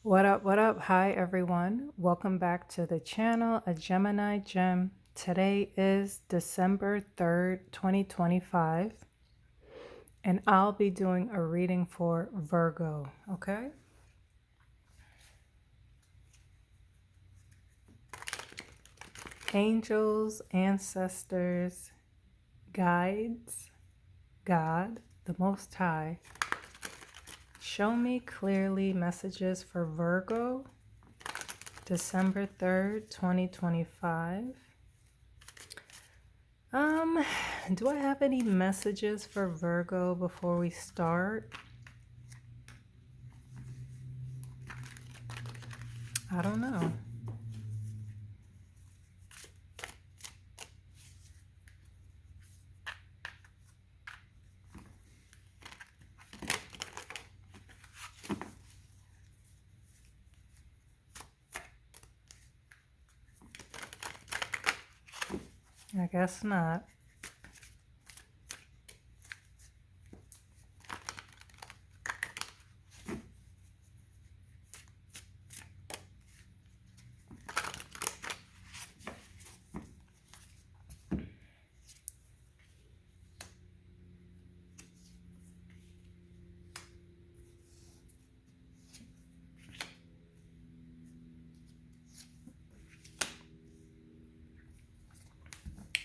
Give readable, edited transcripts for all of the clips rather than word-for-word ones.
What up, what up? Hi, everyone. Welcome back to the channel, A Gemini Gem. Today is December 3rd, 2025, and I'll be doing a reading for Virgo, okay? Angels, ancestors, guides, God, the Most High, show me clearly messages for Virgo, December 3rd, 2025. Um, do I have any messages for Virgo before we start? I don't know. I guess not.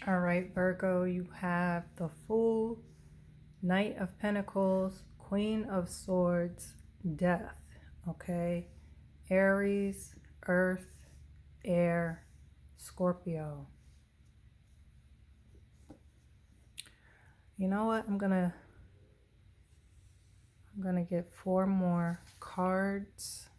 All right, Virgo, you have the Fool, Knight of Pentacles, Queen of Swords, Death, okay? Aries, Earth, Air, Scorpio. You know what? I'm gonna get 4 more cards.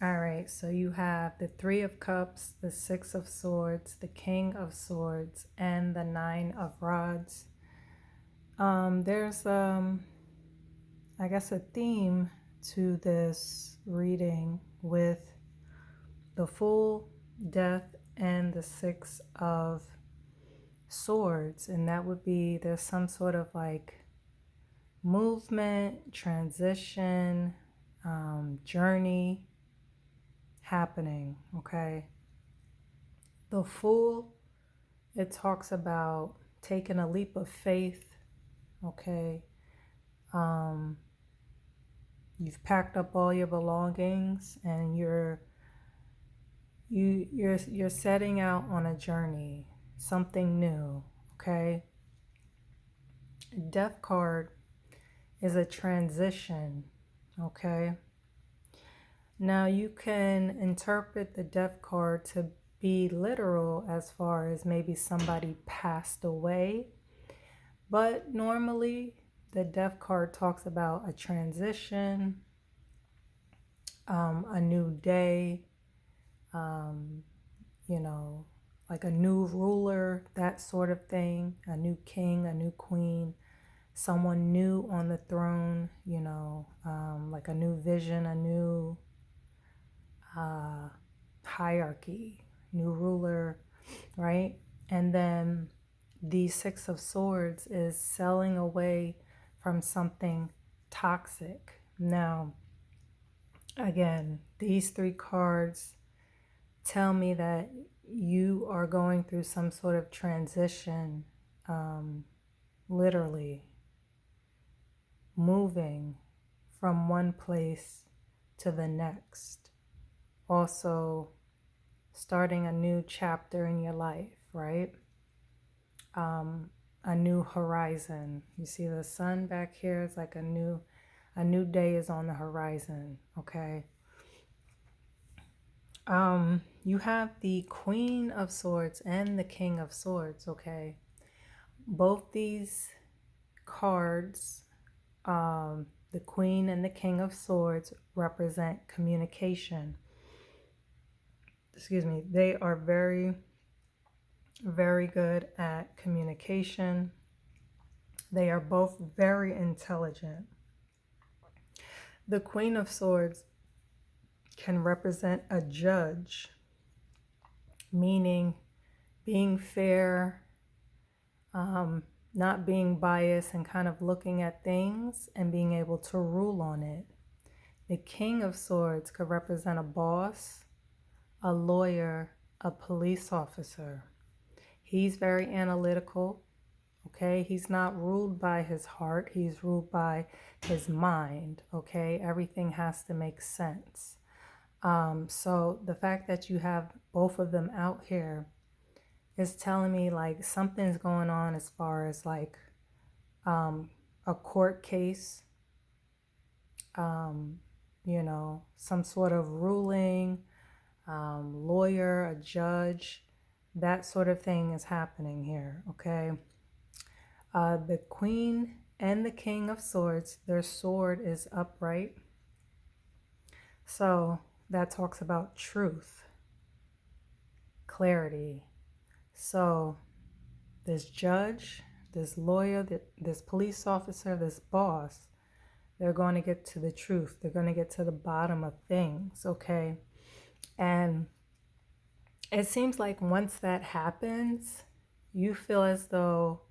All right, so you have the Three of Cups, the Six of Swords, the King of Swords, and the Nine of Rods. There's I guess a theme to this reading with the Fool, Death, and the Six of Swords, and that would be there's some sort of like movement, transition, journey happening, okay? The Fool, it talks about taking a leap of faith, okay? You've packed up all your belongings and you're setting out on a journey, something new, okay? Death card is a transition, okay? Now you can interpret the death card to be literal as far as maybe somebody passed away, but normally the death card talks about a transition, a new day, you know, like a new ruler, that sort of thing, a new king, a new queen, someone new on the throne, you know, like a new vision, a new hierarchy, new ruler, right? And then the Six of Swords is selling away from something toxic. Now, again, these 3 cards tell me that you are going through some sort of transition, literally moving from one place to the next. Also, starting a new chapter in your life, right? A new horizon. You see the sun back here? It's like a new day is on the horizon, okay? You have the Queen of Swords and the King of Swords, okay? Both these cards, the Queen and the King of Swords, represent communication. excuse me, they are very, very good at communication. They are both very intelligent. The Queen of Swords can represent a judge, meaning being fair, not being biased, and kind of looking at things and being able to rule on it. The King of Swords could represent a boss, a lawyer, a police officer. He's very analytical, okay? He's not ruled by his heart. He's ruled by his mind, okay? Everything has to make sense. So the fact that you have both of them out here is telling me like something's going on as far as like a court case, you know, some sort of ruling, lawyer, a judge, that sort of thing is happening here, okay? The Queen and the King of Swords, their sword is upright. So that talks about truth, clarity. So this judge, this lawyer, this police officer, this boss, they're going to get to the truth. They're going to get to the bottom of things, okay? And it seems like once that happens, you feel as though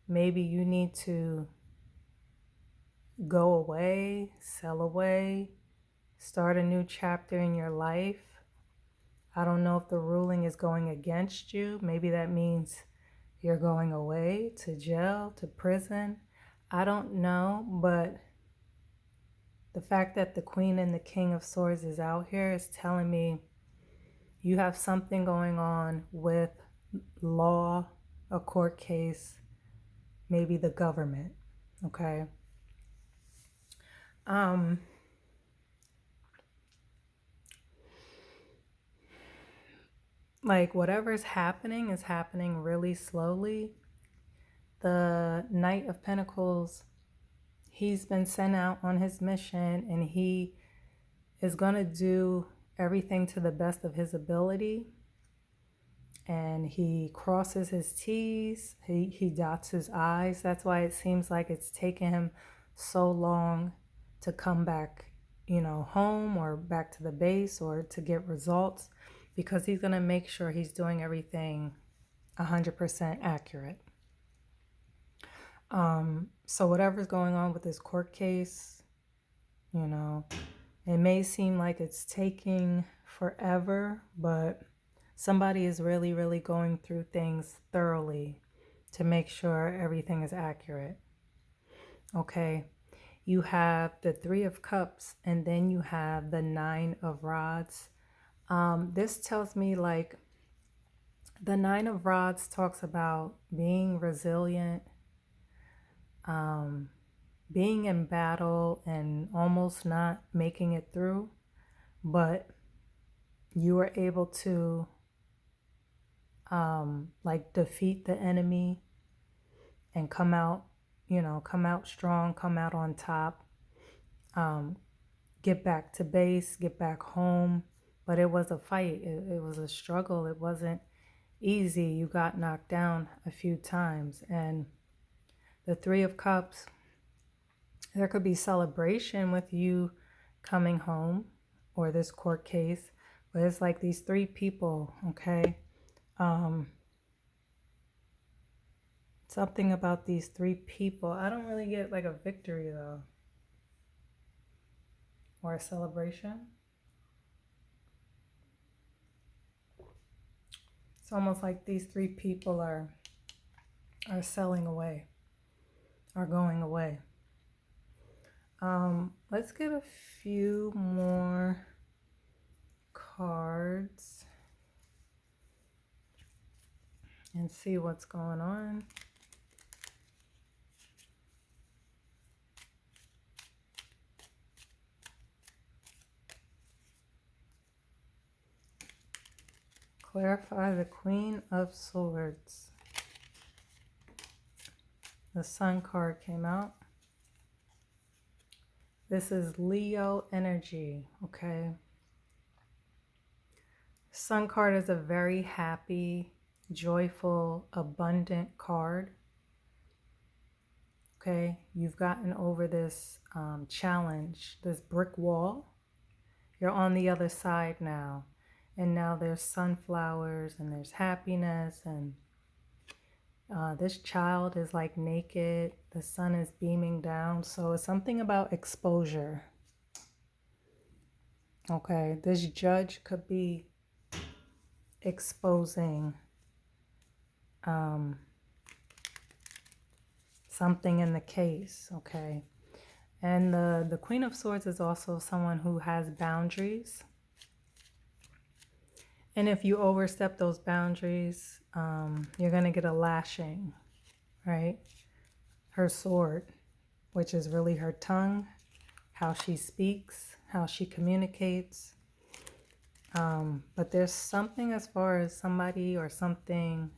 maybe you need to go away, sell away, start a new chapter in your life. I don't know if the ruling is going against you. Maybe that means you're going away to jail, to prison. I don't know, but the fact that the Queen and the King of Swords is out here is telling me you have something going on with law, a court case, maybe the government, okay? Like whatever's happening is happening really slowly. The Knight of Pentacles, he's been sent out on his mission and he is going to do everything to the best of his ability. And he crosses his T's, he dots his I's. That's why it seems like it's taken him so long to come back, you know, home or back to the base or to get results, because he's going to make sure he's doing everything 100% accurate. So whatever's going on with this court case, you know, it may seem like it's taking forever, but somebody is really, really going through things thoroughly to make sure everything is accurate. Okay, you have the Three of Cups and then you have the Nine of Rods. This tells me like the Nine of Rods talks about being resilient, being in battle and almost not making it through, but you were able to like defeat the enemy and come out, you know, come out strong, come out on top, get back to base, get back home. But it was a fight. It was a struggle. It wasn't easy. You got knocked down a few times. And the Three of Cups, there could be celebration with you coming home or this court case, but it's like these three people, okay? Something about these three people. I don't really get like a victory though, or a celebration. It's almost like these three people are selling away, are going away. Let's get a few more cards and see what's going on. Clarify the Queen of Swords. The Sun card came out. This is Leo energy, okay? Sun card is a very happy, joyful, abundant card. Okay, you've gotten over this challenge, this brick wall. You're on the other side now. And now there's sunflowers and there's happiness. And this child is like naked. The sun is beaming down. So it's something about exposure. Okay, this judge could be exposing something in the case. Okay. And the Queen of Swords is also someone who has boundaries. And if you overstep those boundaries, you're going to get a lashing, right? Her sword, which is really her tongue, how she speaks, how she communicates. But there's something as far as somebody or something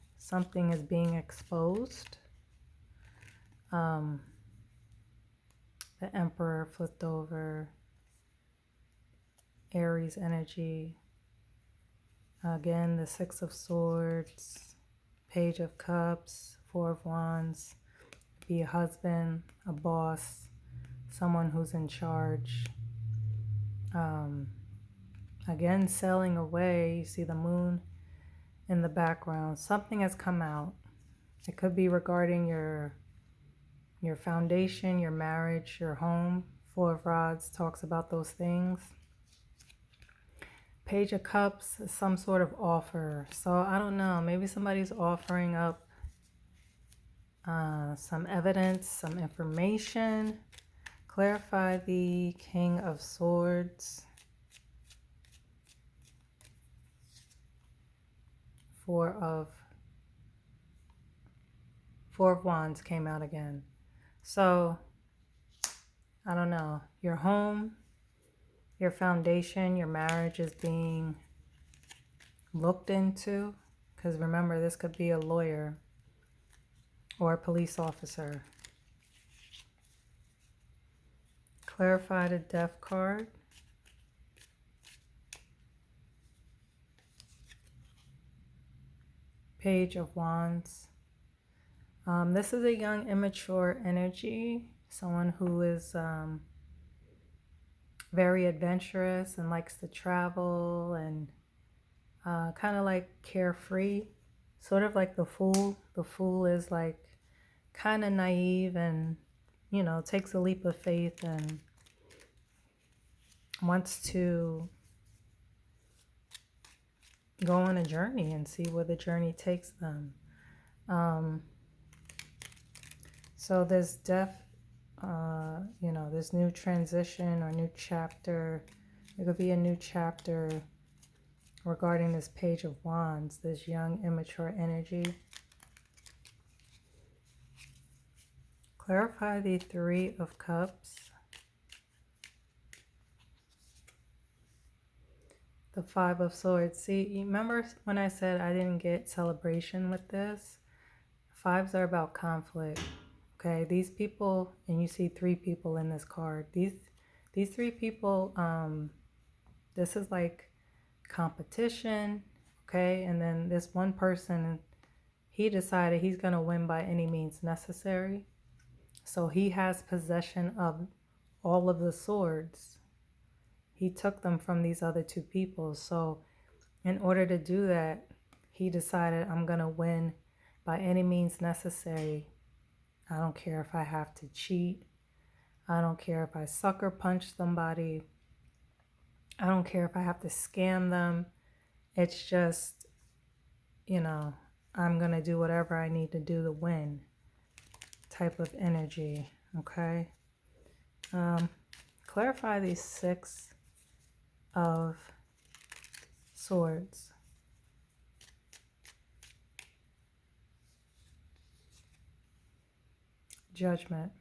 is being exposed. The Emperor flipped over, Aries energy. Again, the Six of Swords, Page of Cups, Four of Wands. Be a husband, a boss, someone who's in charge. Again, sailing away. You see the moon in the background. Something has come out. It could be regarding your foundation, your marriage, your home. Four of Rods talks about those things. Page of Cups, some sort of offer. So I don't know, maybe somebody's offering up some evidence, some information. Clarify the King of Swords. Four of Wands came out again. So I don't know, your home, your foundation, your marriage is being looked into. Because remember, this could be a lawyer or a police officer. Clarify the Death card. Page of Wands. This is a young, immature energy. Someone who is very adventurous and likes to travel and kind of like carefree. Sort of like the Fool. The Fool is like kind of naive and, you know, takes a leap of faith and wants to go on a journey and see where the journey takes them. So this death, you know, this new transition or new chapter, it could be a new chapter regarding this Page of Wands, this young, immature energy. Clarify the Three of Cups. The Five of Swords. See, you remember when I said I didn't get celebration with this? Fives are about conflict. Okay, these people, and you see three people in this card. These three people, this is like competition, okay? And then this one person, he decided he's going to win by any means necessary. So he has possession of all of the swords. He took them from these other two people. So in order to do that, he decided, I'm going to win by any means necessary. I don't care if I have to cheat. I don't care if I sucker punch somebody. I don't care if I have to scam them. It's just, you know, I'm going to do whatever I need to do to win type of energy, okay? Clarify the Six of Swords. Judgment.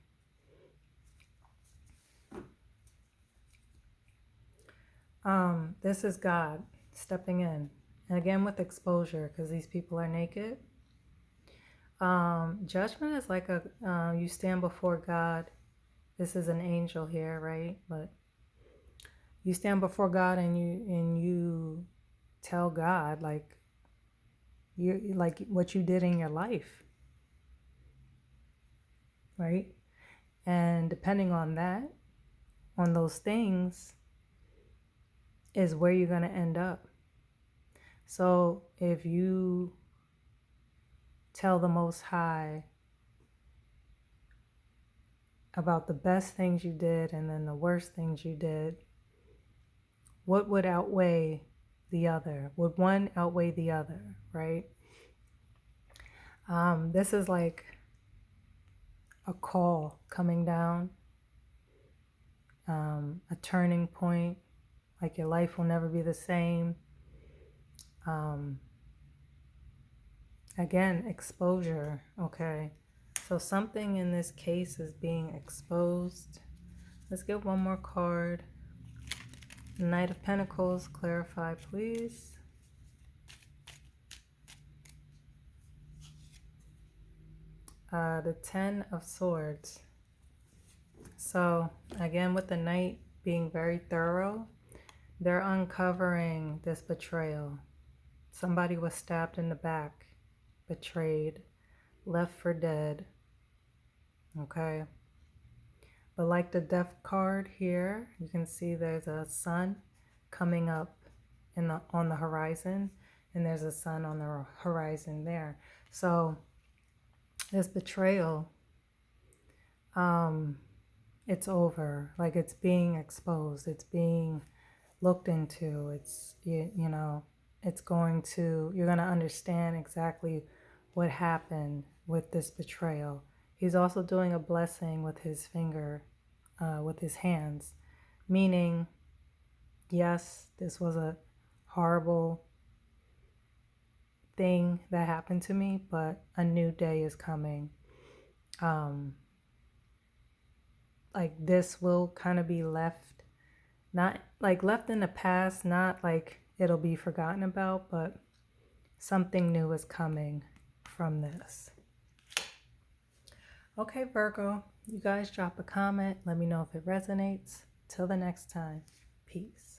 This is God stepping in. And again with exposure, because these people are naked. Judgment is like a you stand before God. This is an angel here, right? But you stand before God and you tell God like what you did in your life, right? And depending on that, on those things, is where you're going to end up. So if you tell the Most High about the best things you did and then the worst things you did, what would outweigh the other? Would one outweigh the other, right? This is like a call coming down, a turning point, like your life will never be the same. Again, exposure, okay? So something in this case is being exposed. Let's get one more card. Knight of Pentacles, clarify, please. The Ten of Swords. So again, with the Knight being very thorough, they're uncovering this betrayal. Somebody was stabbed in the back, betrayed, left for dead, okay? But like the Death card here, you can see there's a sun coming up on the horizon, and there's a sun on the horizon there. So this betrayal, it's over. Like, it's being exposed. It's being looked into. It's, you know, it's going to, you're going to understand exactly what happened with this betrayal. He's also doing a blessing with his finger, with his hands, meaning, yes, this was a horrible thing that happened to me, but a new day is coming. Like, this will kind of be left, not like left in the past, not like it'll be forgotten about, but something new is coming from this. Okay, Virgo, you guys drop a comment. Let me know if it resonates. Till the next time, peace.